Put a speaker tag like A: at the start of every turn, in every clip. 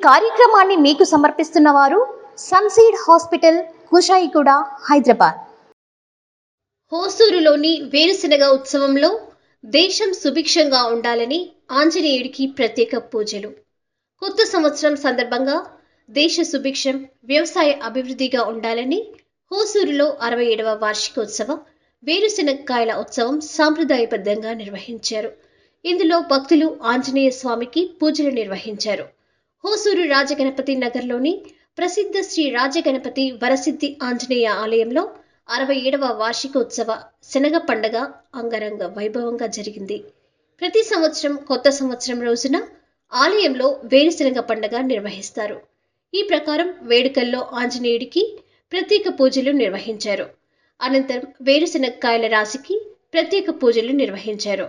A: కార్యక్రమాన్ని మీకు సమర్పిస్తున్న వారు సన్సీడ్ హాస్పిటల్, కుషాయిగూడ, హైదరాబాద్.
B: హోసూరులోని వేరుశనగ ఉత్సవంలో దేశం సుభిక్షంగా ఉండాలని ఆంజనేయుడికి ప్రత్యేక పూజలు. కొత్త సంవత్సరం సందర్భంగా దేశ సుభిక్షం, వ్యవసాయ అభివృద్ధిగా ఉండాలని హోసూరులో 67వ వార్షికోత్సవ వేరుశనగకాయల ఉత్సవం సాంప్రదాయబద్ధంగా నిర్వహించారు. ఇందులో భక్తులు ఆంజనేయ స్వామికి పూజలు నిర్వహించారు. హోసూరు రాజగణపతి నగర్లోని ప్రసిద్ధ శ్రీ రాజగణపతి వరసిద్ధి ఆంజనేయ ఆలయంలో 67వ వార్షికోత్సవ శనగ పండగ అంగరంగ వైభవంగా జరిగింది. ప్రతి సంవత్సరం కొత్త సంవత్సరం రోజున ఆలయంలో వేరుశనగ పండగ నిర్వహిస్తారు. ఈ ప్రకారం వేడుకల్లో ఆంజనేయుడికి ప్రత్యేక పూజలు నిర్వహించారు. అనంతరం వేరుశనగకాయల రాశికి ప్రత్యేక పూజలు నిర్వహించారు.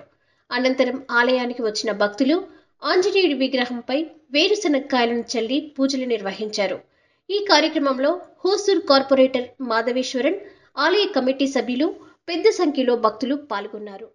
B: అనంతరం ఆలయానికి వచ్చిన భక్తులు ఆంజనేయుడి విగ్రహంపై వేరుశనగకాయలను చల్లి పూజలు నిర్వహించారు. ఈ కార్యక్రమంలో హోసూర్ కార్పొరేటర్ మాధవేశ్వరన్, ఆలయ కమిటీ సభ్యులు పెద్ద సంఖ్యలో భక్తులు పాల్గొన్నారు.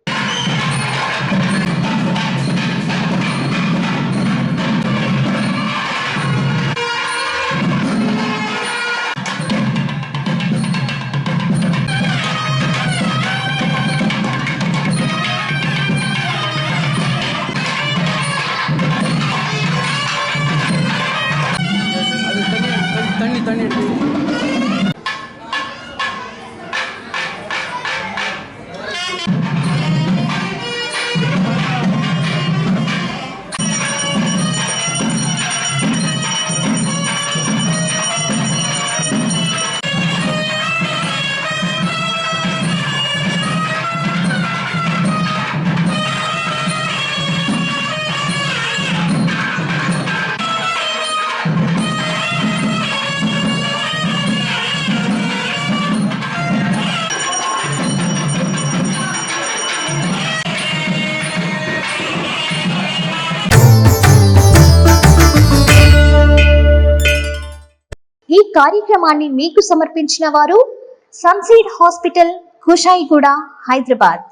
A: ఈ కార్యక్రమాన్ని మీకు సమర్పించిన వారు సన్సీడ్ హాస్పిటల్, కుషాయిగూడ, హైదరాబాద్.